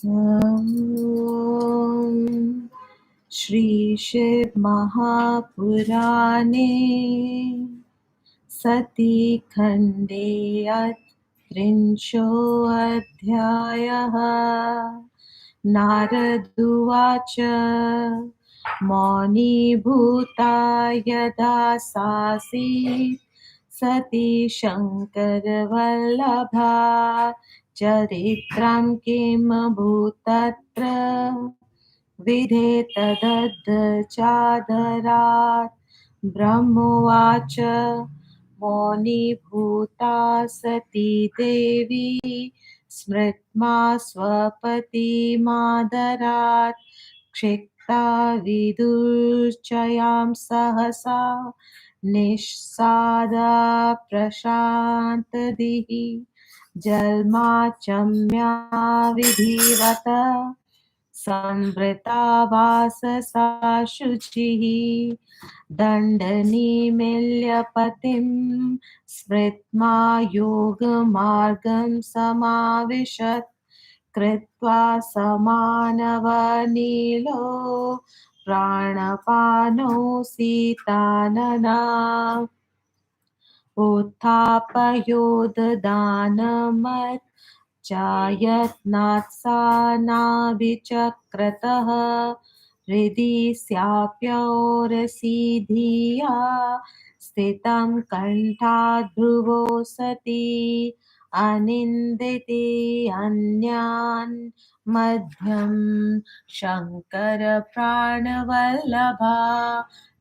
ॐ श्री शिव महापुराणे सती खण्डे त्रिंशोऽध्यायः। नारद उवाच मौनी भूता यदा सासीत् सती शङ्करवल्लभा चरित्रं किमभूतत्र विधेतदचादरात्। ब्रह्मोवाच मौनीभूता सती देवी स्मृत्मा स्वपतिमादरात् क्षिप्ता विदुर्चयां सहसा निःसादा प्रशान्तदिः जन्माचम्या विधिवत संवृता वाससा शुचिः दण्डनीमील्य पतिं स्मृत्वा योगमार्गं समाविशत् कृत्वा समानवनीलो प्राणपानो सीतानना उत्थापयोददानमत् चायत्नात् सा नाभिचक्रतः हृदि स्याप्योरसीधिया स्थितं कण्ठाद्भ्रुवो सती अनिन्दिते अन्यान् मध्यं शङ्कर प्राणवल्लभा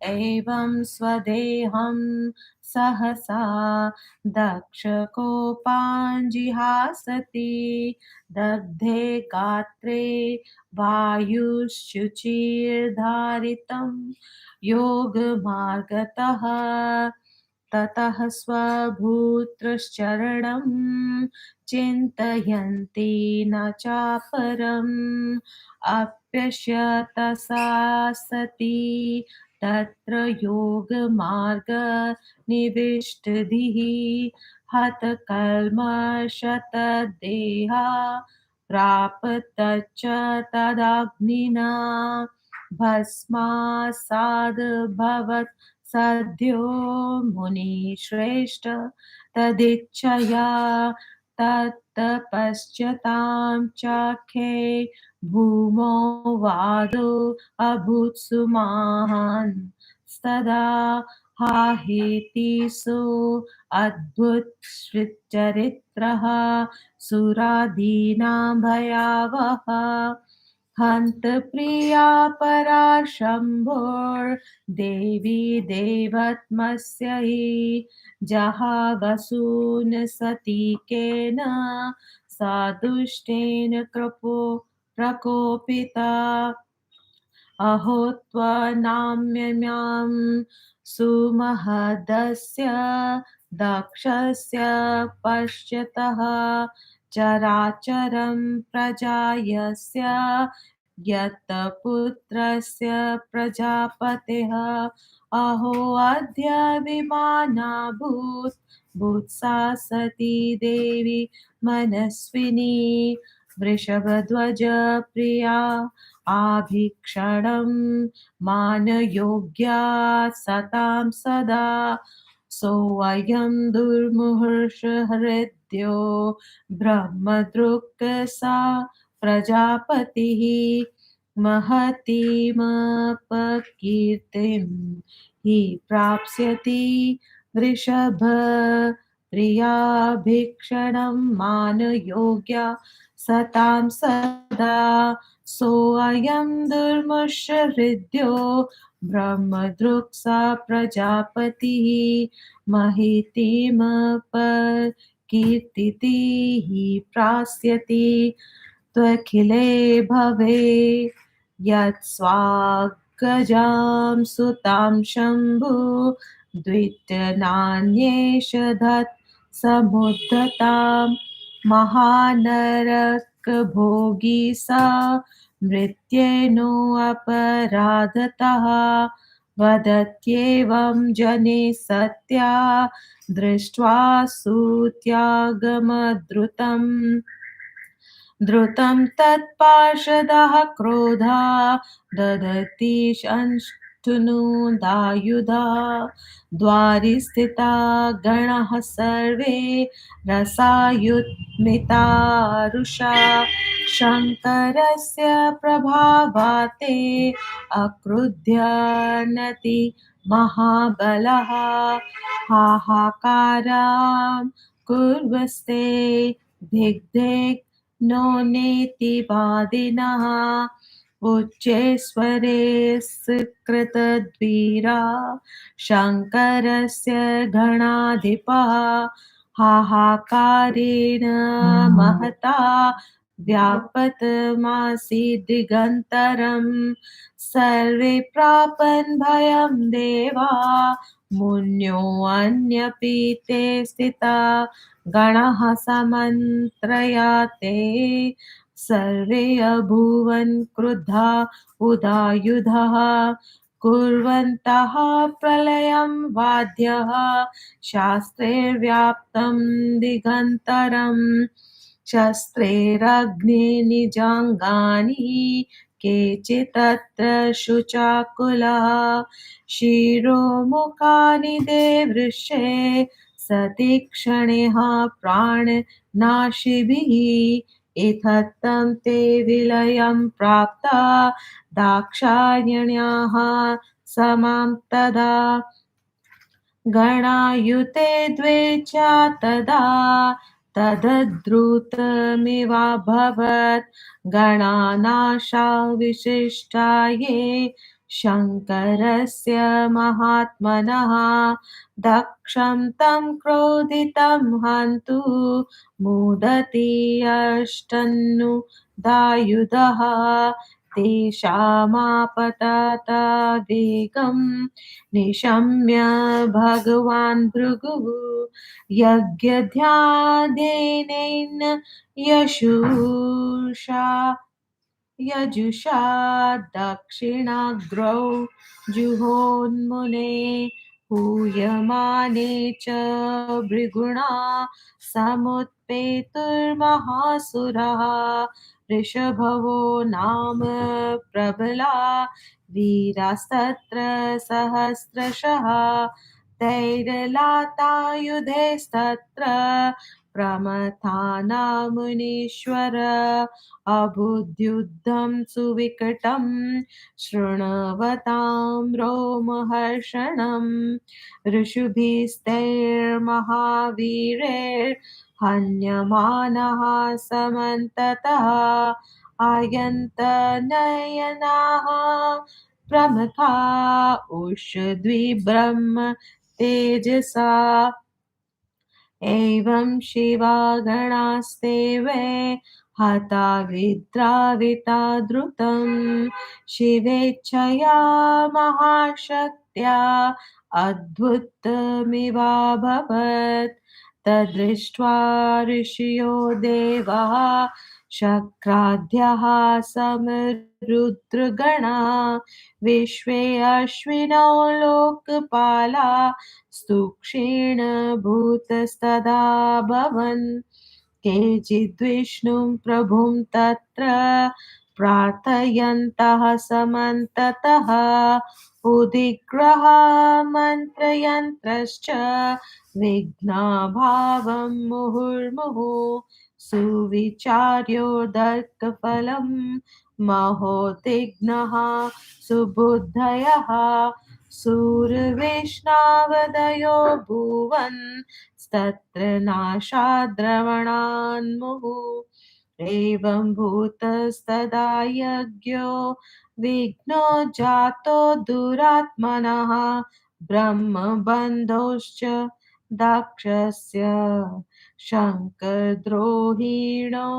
एवं स्वदेहं सहसा दक्षकोपाञ्जिहासति दग्धे गात्रे वायुश्चुचिर्धारितं योगमार्गतः ततः स्वभूतश्चरणं चिन्तयन्ती न चापरम् अप्यश्यत सा सती तत्र योगमार्ग निविष्टधिः हतकल्मषतदेहा प्रापतच्च तदाग्निना भस्मासाद्भवत् सद्यो मुनिश्रेष्ठ तदिच्छया तत्तपश्चातां चाखे भूमौ वादो अभूत्सुमान् तदा हाहेतिसो अद्भुत चरित्रः सुरादीनां भयावह हन्तप्रिया पराशम्भोर्देवी देवत्मस्य हि जहावसून सतीकेन सा दुष्टेन प्रकोपिता अहो त्वनाम्यम्यां सुमहदस्य दक्षस्य पश्यतः चराचरं प्रजायस्य यत् पुत्रस्य प्रजापतेः अहो अद्य विमानाभूत् भूत्सा सती देवी मनस्विनी वृषभध्वज प्रिया आभीक्षणं मानयोग्या सतां सदा सोऽयं दुर्मुहर्षहृद्यो ब्रह्मदृक् सा प्रजापतिः महतीमपकीर्तिं हि प्राप्स्यति वृषभ प्रियाभीक्षणं मानयोग्या सतां सदा सोऽयं दुर्मुषहृद्यो ब्रह्मदृक् सा प्रजापतिः महीतिमपकीर्तिः प्रास्यति त्वखिले भवे यत्स्वागजां सुतां शम्भु द्वितनान्येष धत् समुद्धतां महानरकभोगी सा मृत्येनोऽपराधतः वदत्येवं जने सत्या दृष्ट्वा सुत्यागमद्रुतम् धृतं तत्पार्षदः क्रोधा ददति शंष्टुनुदायुधा द्वारि स्थिता गणः सर्वे रसायुत्मितारुषा शङ्करस्य प्रभावाते अक्रुध्यनति महाबलः हाहाकारां कुर्वस्ते दिग्दिग् नो नेति वादिनः उच्चैस्वरे सुकृतद्वीरा शङ्करस्य गणाधिपः हाहाकारेण महता व्यापतमासीत् दिगन्तरम् सर्वे प्रापन् भयं देवा मुन्यो अन्यपि ते स्थिता गणः समन्त्रयाते सर्वे अभूवन् क्रुद्धा उदायुधः कुर्वन्तः प्रलयं वाद्यः शास्त्रैर्व्याप्तं दिगन्तरम् शस्त्रैरग्ने निजाङ्गानि केचित्तत्र शुचाकुलः शिरोमुखानि देवृषे सतीक्षणेः प्राणनाशिभिः एतत्तं ते विलयं प्राप्ता दाक्षायण्याः समां तदा गणायुते द्वे च तदा तदद्रुतमिवाभवत् गणानाशा विशिष्टा ये शङ्करस्य महात्मनः दक्षं तं क्रोधितं हन्तु मुदति अष्टन्नुदायुधः तेषामापतता वेगम् निशम्य भगवान् भृगुः यज्ञध्यानेन यजुषा दक्षिणाग्रौ जुहोन्मुने हूयमाने च भृगुणा समुत्पेतुर्महासुरः ऋषभवो नाम प्रबला वीरास्तत्र सहस्रशः तैरलातायुधैस्तत्र प्रमथाना मुनीश्वर अबुद्युद्धं सुविकटं शृण्वतां रोमहर्षणम् ऋषिभिस्तैर्महावीरैर्हन्यमानः समन्ततः आयन्तनयनाः प्रमथा उषद्विब्रह्म तेजसा एवं शिवा गणास्ते वै हता विद्राविता द्रुतं शिवेच्छया महाशक्त्या अद्भुतमिवाभवत् तद्दृष्ट्वा ऋषयो देवाः शक्राद्याः समरुद्रगणा विश्वे अश्विनौ लोकपाला स्तुक्षेण भूतस्तदा भवन् केचिद्विष्णुं प्रभुं तत्र प्रार्थयन्तः समन्ततः उदिग्रह मन्त्रयन्त्रश्च विघ्नाभावं मुहुर्मुहुः सुविचार्योदर्कफलं महोद्विग्नः सुबुद्धयः सूर्यविष्णावदयो भुवन् तत्र नाशाद्रवणान्मुहुः एवं भूतस्तदा यज्ञो विघ्नो जातो दुरात्मनः ब्रह्मबन्धोश्च दाक्षस्य शङ्करद्रोहिणो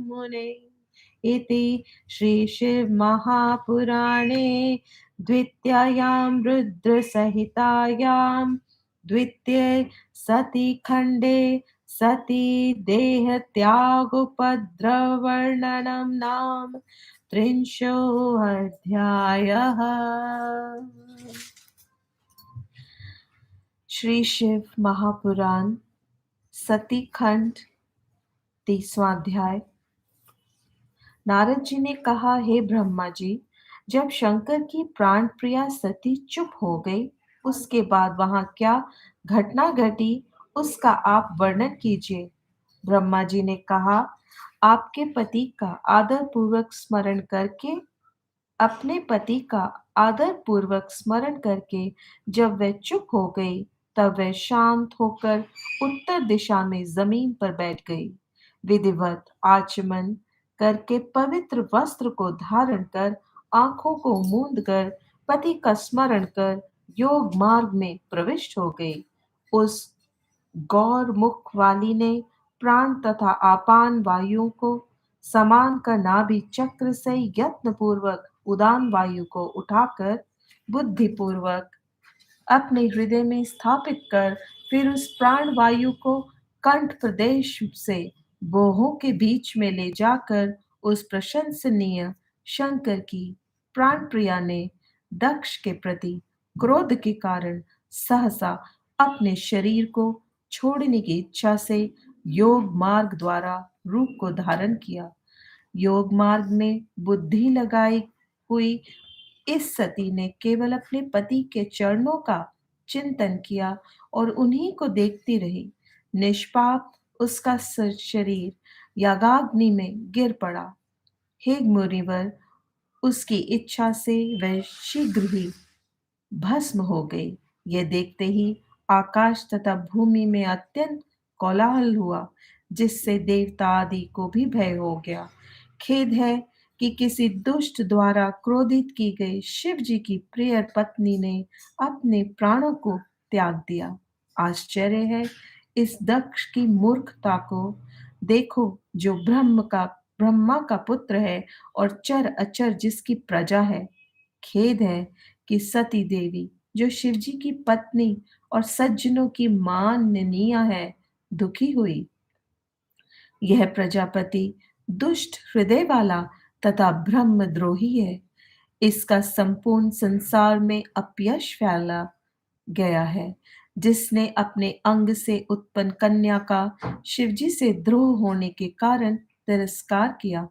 मुने इति श्रीशिवमहापुराणे द्वितीयां रुद्रसहितायां द्वितीये सती खण्डे सती देहत्यागोपद्रववर्णनं नाम 30 अध्यायः। श्री शिव महापुराण सती खंड 30वां अध्याय। नारद जी ने कहा, हे ब्रह्मा जी, जब शंकर की प्राण प्रिया सती चुप हो गई, उसके बाद वहां क्या घटना घटी, उसका आप वर्णन कीजिए। ब्रह्मा जी ने कहा, आपके पति का आदर पूर्वक स्मरण करके अपने पति का आदर पूर्वक स्मरण करके जब वह चुप हो गई, तब वह शांत होकर उत्तर दिशा में जमीन पर बैठ गई। विधिवत आचमन करके पवित्र वस्त्र को धारण कर आंखों को मूंद कर पति का स्मरण कर योग मार्ग में प्रविष्ट हो गई। उस गौर मुख वाली ने प्राण तथा आपान वायु को समान का नाभि चक्र से यत्न पूर्वक उदान वायु को उठाकर बुद्धि पूर्वक अपने हृदय में स्थापित कर फिर उस प्राण वायु को कंठ प्रदेश से बोहों के बीच में ले जाकर उस प्रशंसनीय शंकर की प्राण प्रिया ने दक्ष के प्रति क्रोध के कारण सहसा अपने शरीर को छोड़ने की इच्छा से योग मार्ग द्वारा रूप को धारण किया। योग मार्ग में बुद्धि लगाई हुई इस सती ने केवल अपने पति के चरणों का चिंतन किया और उन्हीं को देखती रही। निष्पाप उसका शरीर यागाग्नि में गिर पड़ा। हे मुनिवर, उसकी इच्छा से वह शीघ्र ही भस्म हो गई। यह देखते ही आकाश तथा भूमि में अत्यंत कोलाहल हुआ, जिससे देवता आदि को भी भय हो गया। खेद है कि किसी दुष्ट द्वारा क्रोधित की गई शिव जी की प्रिय पत्नी ने अपने प्राणों को त्याग दिया। आश्चर्य है इस दक्ष की मूर्खता को। देखो, जो ब्रह्मा का पुत्र है और चर अचर जिसकी प्रजा है। खेद है कि सती देवी, जो शिवजी की पत्नी और सज्जनों की माननीय है, दुखी हुई। यह प्रजापति दुष्ट हृदय वाला तथा ब्रह्मद्रोही है। इसका संपूर्ण संसार में अपयश फैला गया है। जिसने अपने अंग से उत्पन्न कन्या का शिवजी से द्रोह होने के कारण तिरस्कार किया।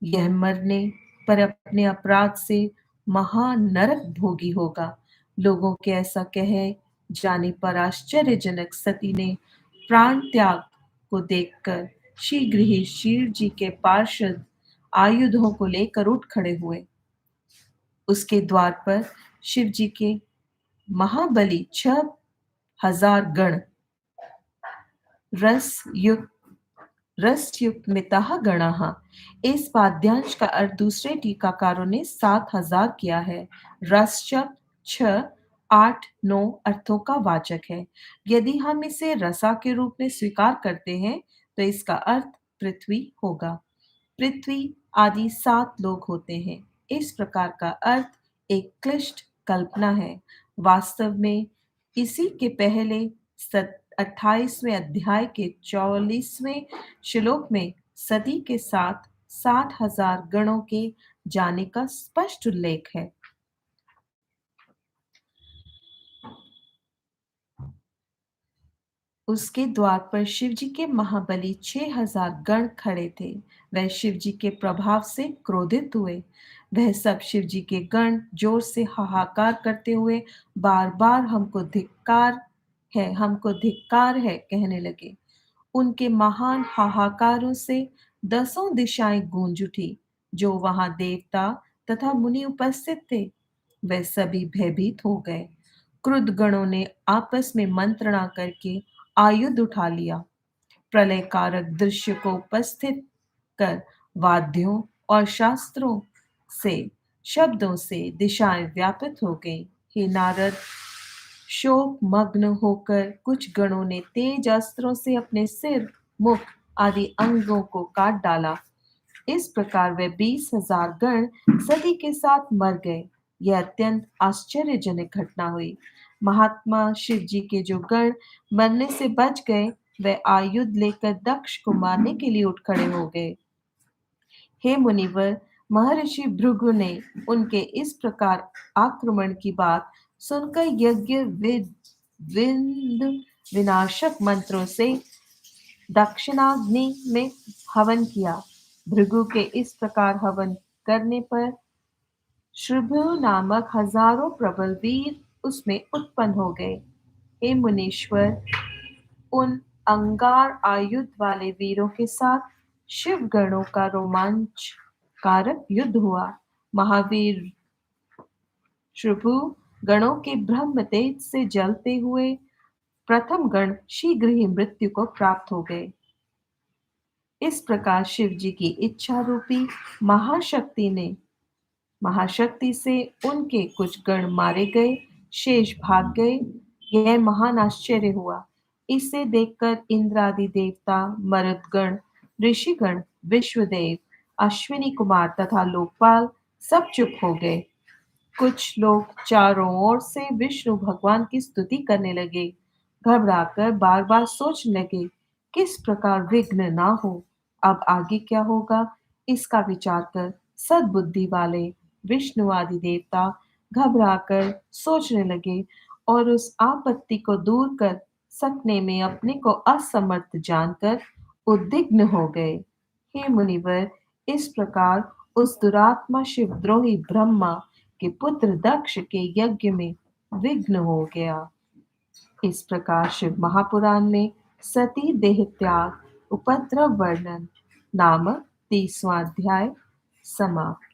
यह मरने पर अपने अपराध से महानरक भोगी होगा। लोगों के ऐसा कहे जाने पर आश्चर्यजनक सती ने प्राण त्याग को देखकर शीघ्र ही शिव जी के पार्षद आयुधों को लेकर उठ खड़े हुए। उसके द्वार पर शिव जी के महाबली 6,000 गण रस युक्त रसयुक्त मितः गणः। इस वाद्यांश का अर्थ दूसरे टीकाकारों ने 7,000 किया है। रस शब्द 6, 8, 9 अर्थों का वाचक है। यदि हम इसे रसा के रूप में स्वीकार करते हैं तो इसका अर्थ पृथ्वी होगा। पृथ्वी आदि 7 लोग होते हैं। इस प्रकार का अर्थ एक क्लिष्ट कल्पना है। वास्तव में इसी के पहले 28वें अध्याय के 44वें श्लोक में सती के साथ 60,000 गणों के जाने का स्पष्ट उल्लेख है। उसके द्वार पर शिवजी के महाबली 6,000 गण खड़े थे। वह शिवजी के प्रभाव से क्रोधित हुए। वह सब शिवजी के गण जोर से हाहाकार करते हुए बार बार हमको धिक्कार है कहने लगे। उनके महान हाहाकारों से 10 दिशाएं गूंज उठी। जो वहां देवता तथा मुनि उपस्थित थे, वे सभी भयभीत हो गए। क्रुद्ध गणों ने आपस में मंत्रणा करके आयुध उठा लिया। प्रलय कारक दृश्य को उपस्थित कर वाद्यों और शास्त्रों से शब्दों से दिशाएं व्यापित हो गई। हे नारद, शोक मग्न होकर कुछ गणों ने तेज अस्त्रों से अपने सिर, मुख आदि अंगों को काट डाला। इस प्रकार वे 20,000 गण सती के साथ मर गए। यह अत्यंत आश्चर्यजनक घटना हुई। महात्मा शिव जी के जो गण मरने से बच गए, वे आयुध लेकर दक्ष को मारने के लिए उठ खड़े हो गए। हे मुनिवर, महर्षि भृगु ने उनके इस प्रकार आक्रमण की बात सुनकर यज्ञ विंद विनाशक मंत्रों से दक्षिणाग्नि में हवन किया। भृगु के इस प्रकार हवन करने पर शुभ्र नामक हजारों प्रबल वीर उसमें उत्पन्न हो गए। हे मुनीश्वर, उन अंगार आयुध वाले वीरों के साथ शिव गणों का रोमांचकारक युद्ध हुआ। महावीर शुभु गणों के ब्रह्म तेज से जलते हुए प्रथम गण शीघ्र ही मृत्यु को प्राप्त हो गए। इस प्रकार शिव जी की इच्छा रूपी महाशक्ति से उनके कुछ गण मारे गए, शेष भाग गए। यह महान आश्चर्य हुआ। इसे देखकर इंद्रादि देवता, मरुदगण, ऋषिगण, विश्वदेव, अश्विनी कुमार तथा लोकपाल सब चुप हो गए। कुछ लोग चारों ओर से विष्णु भगवान की स्तुति करने लगे। घबराकर बार बार सोचने लगे, किस प्रकार विघ्न ना हो। अब आगे क्या होगा, इसका विचार कर सद्बुद्धि वाले विष्णु आदि देवता घबराकर सोचने लगे और उस आपत्ति को दूर कर सकने में अपने को असमर्थ जानकर उद्विग्न हो गए। हे मुनिवर, इस प्रकार उस दुरात्मा शिवद्रोही ब्रह्मा के पुत्र दक्ष के यज्ञ में विघ्न हो गया। इस प्रकार शिव महापुराण में सती देह त्याग उपद्रव वर्णन नामक 30वां अध्याय समाप्त।